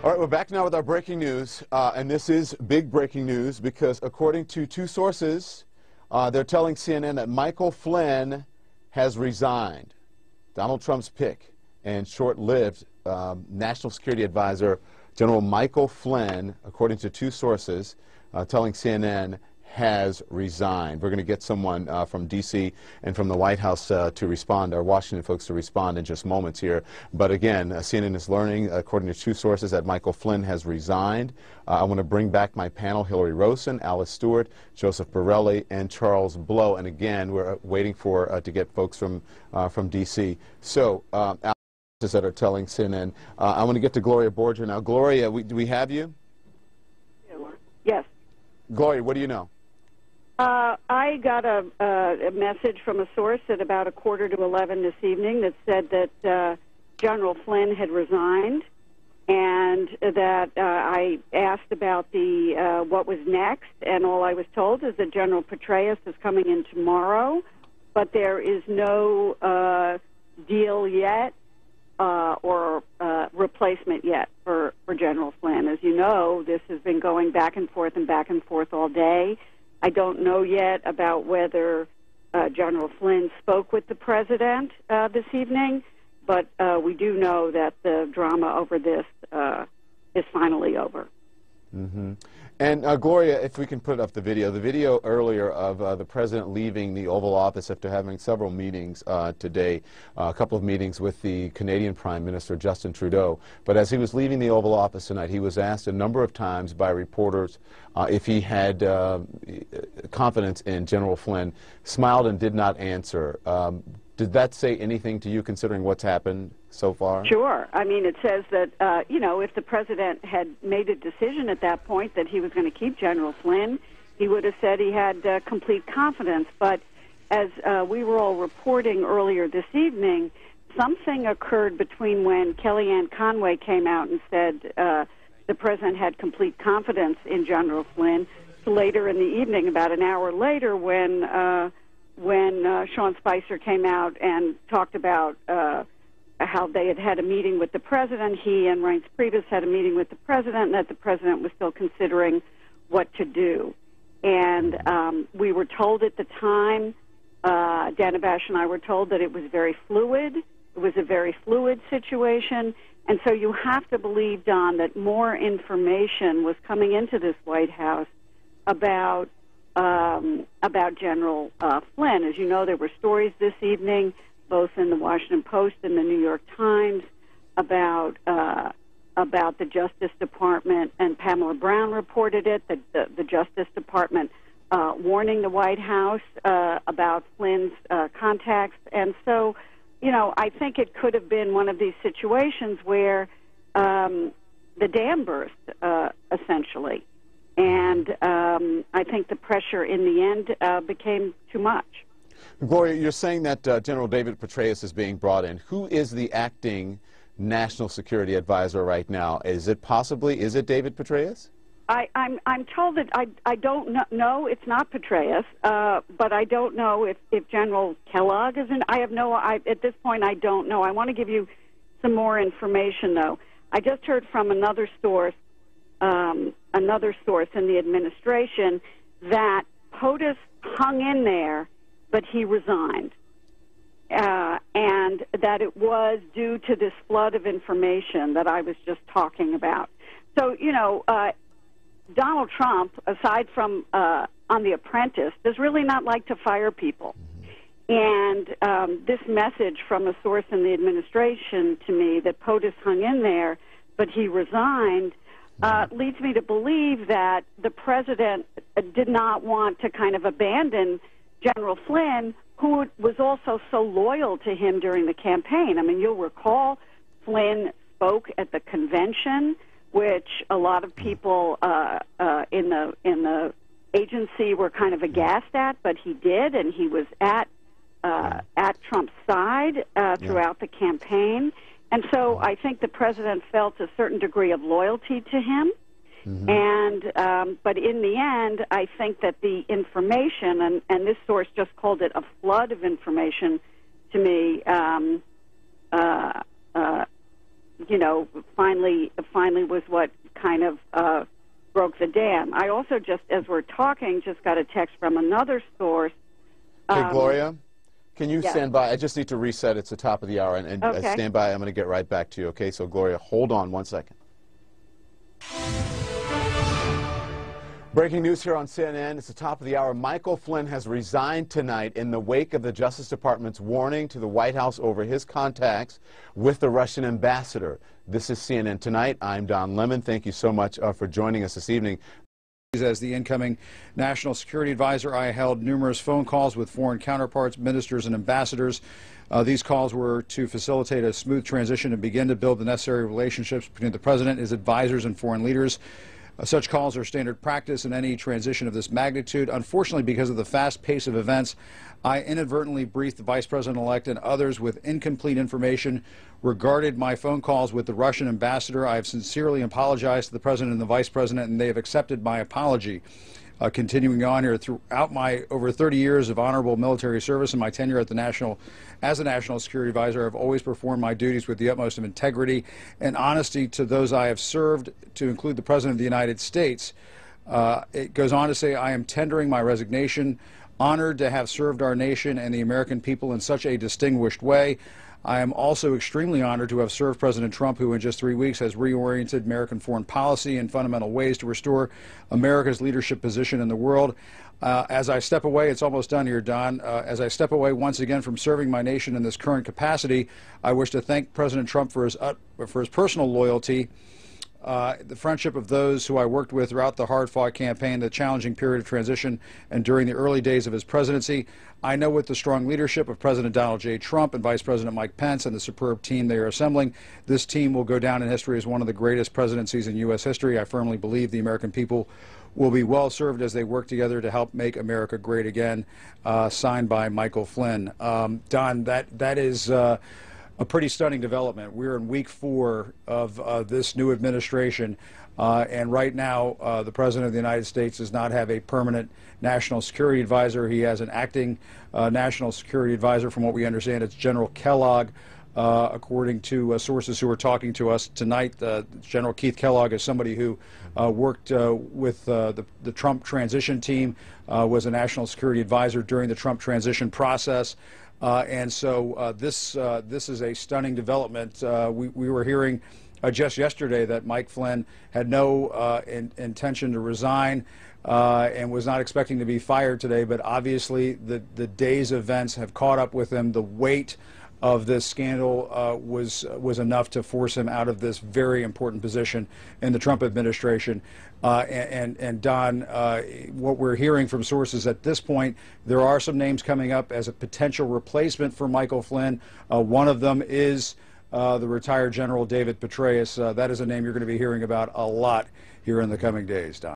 All right, we're back now with our breaking news, and this is big breaking news because according to two sources, they're telling CNN that Michael Flynn has resigned. Donald Trump's pick and short-lived National Security Advisor General Michael Flynn, according to two sources, telling CNN, has resigned. We're going to get someone from D.C. and from the White House to respond, our Washington folks to respond in just moments here. But again, CNN is learning, according to two sources, that Michael Flynn has resigned. I want to bring back my panel, Hillary Rosen, Alice Stewart, Joseph Borelli, and Charles Blow. And again, we're waiting for to get folks from D.C. So, that are telling CNN. I want to get to Gloria Borger now. Gloria, do we have you? Yes. Gloria, what do you know? I got a message from a source at about 11:15 this evening that said that General Flynn had resigned, and that I asked about the what was next, and all I was told is that General Petraeus is coming in tomorrow, but there is no deal yet or replacement yet for General Flynn. As you know, this has been going back and forth all day. I don't know yet about whether General Flynn spoke with the president this evening, but we do know that the drama over this is finally over. Mm-hmm. And Gloria, if we can put up the video earlier of the president leaving the Oval Office after having several meetings today, a couple of meetings with the Canadian Prime Minister, Justin Trudeau. But as he was leaving the Oval Office tonight, he was asked a number of times by reporters if he had confidence in General Flynn, smiled and did not answer. Did that say anything to you, considering what's happened so far? Sure. I mean, it says that, you know, if the president had made a decision at that point that he was going to keep General Flynn, he would have said he had complete confidence. But as we were all reporting earlier this evening, something occurred between when Kellyanne Conway came out and said the president had complete confidence in General Flynn, to later in the evening, about an hour later, when Sean Spicer came out and talked about how they had had a meeting with the president. He and Reince Priebus had a meeting with the president, and that the president was still considering what to do. And we were told at the time, Dana Bash and I were told that it was very fluid. It was a very fluid situation. And so you have to believe, Don, that more information was coming into this White House about General Flynn. As you know, there were stories this evening, both in the Washington Post and the New York Times, about the Justice Department, and Pamela Brown reported it, the Justice Department warning the White House about Flynn's contacts. And so, you know, I think it could have been one of these situations where the dam burst, essentially. And I think the pressure in the end became too much. Gloria, you're saying that General David Petraeus is being brought in. Who is the acting National Security Advisor right now? Is it David Petraeus? I'm told that I don't know. It's not Petraeus, but I don't know if General Kellogg is in. At this point, I don't know. I want to give you some more information, though. I just heard from another source in the administration that POTUS hung in there, but he resigned, and that it was due to this flood of information that I was just talking about. So, you know, Donald Trump, aside from on The Apprentice, does really not like to fire people. And this message from a source in the administration to me that POTUS hung in there, but he resigned, leads me to believe that the president did not want to kind of abandon General Flynn, who was also so loyal to him during the campaign. I mean, you'll recall Flynn spoke at the convention, which a lot of people in the agency were kind of aghast at, but he did, and he was at Trump's side throughout the campaign. And so I think the president felt a certain degree of loyalty to him. Mm-hmm. And but in the end, I think that the information, and this source just called it a flood of information to me, finally was what kind of broke the dam. I also just, as we're talking, just got a text from another source. Okay, Gloria, can you yes. stand by? I just need to reset. It's the top of the hour, and okay. Stand by. I'm going to get right back to you, okay? So, Gloria, hold on 1 second. Breaking news here on CNN. It's the top of the hour. Michael Flynn has resigned tonight in the wake of the Justice Department's warning to the White House over his contacts with the Russian ambassador. This is CNN Tonight. I'm Don Lemon. Thank you so much for joining us this evening. As the incoming National Security Advisor, I held numerous phone calls with foreign counterparts, ministers, and ambassadors. These calls were to facilitate a smooth transition and begin to build the necessary relationships between the President, his advisors, and foreign leaders. Such calls are standard practice in any transition of this magnitude. Unfortunately, because of the fast pace of events, I inadvertently briefed the Vice President-elect and others with incomplete information regarding my phone calls with the Russian ambassador. I have sincerely apologized to the President and the Vice President, and they have accepted my apology. Continuing on here, throughout my over 30 years of honorable military service and my tenure at as a National Security Advisor, I've always performed my duties with the utmost of integrity and honesty to those I have served, to include the President of the United States. It goes on to say, I am tendering my resignation, honored to have served our nation and the American people in such a distinguished way. I am also extremely honored to have served President Trump, who in just 3 weeks has reoriented American foreign policy in fundamental ways to restore America's leadership position in the world. As I step away, it's almost done here, Don. As I step away once again from serving my nation in this current capacity, I wish to thank President Trump for his personal loyalty, the friendship of those who I worked with throughout the hard-fought campaign, the challenging period of transition, and during the early days of his presidency. I know with the strong leadership of President Donald J. Trump and Vice President Mike Pence and the superb team they are assembling, this team will go down in history as one of the greatest presidencies in U.S. history. I firmly believe the American people will be well served as they work together to help make America great again. Signed by Michael Flynn. Don, that is a pretty stunning development. We're in week 4 of this new administration, and right now the President of the United States does not have a permanent National Security Advisor. He has an acting National Security Advisor. From what we understand, it's General Kellogg. According to sources who are talking to us tonight, General Keith Kellogg is somebody who worked with the Trump transition team, was a National Security Advisor during the Trump transition process. And so this is a stunning development. We were hearing just yesterday that Mike Flynn had no intention to resign and was not expecting to be fired today, but obviously the day's events have caught up with him. The weight of this scandal was enough to force him out of this very important position in the Trump administration. And Don, what we're hearing from sources at this point, there are some names coming up as a potential replacement for Michael Flynn. One of them is the retired General David Petraeus. That is a name you're going to be hearing about a lot here in the coming days, Don.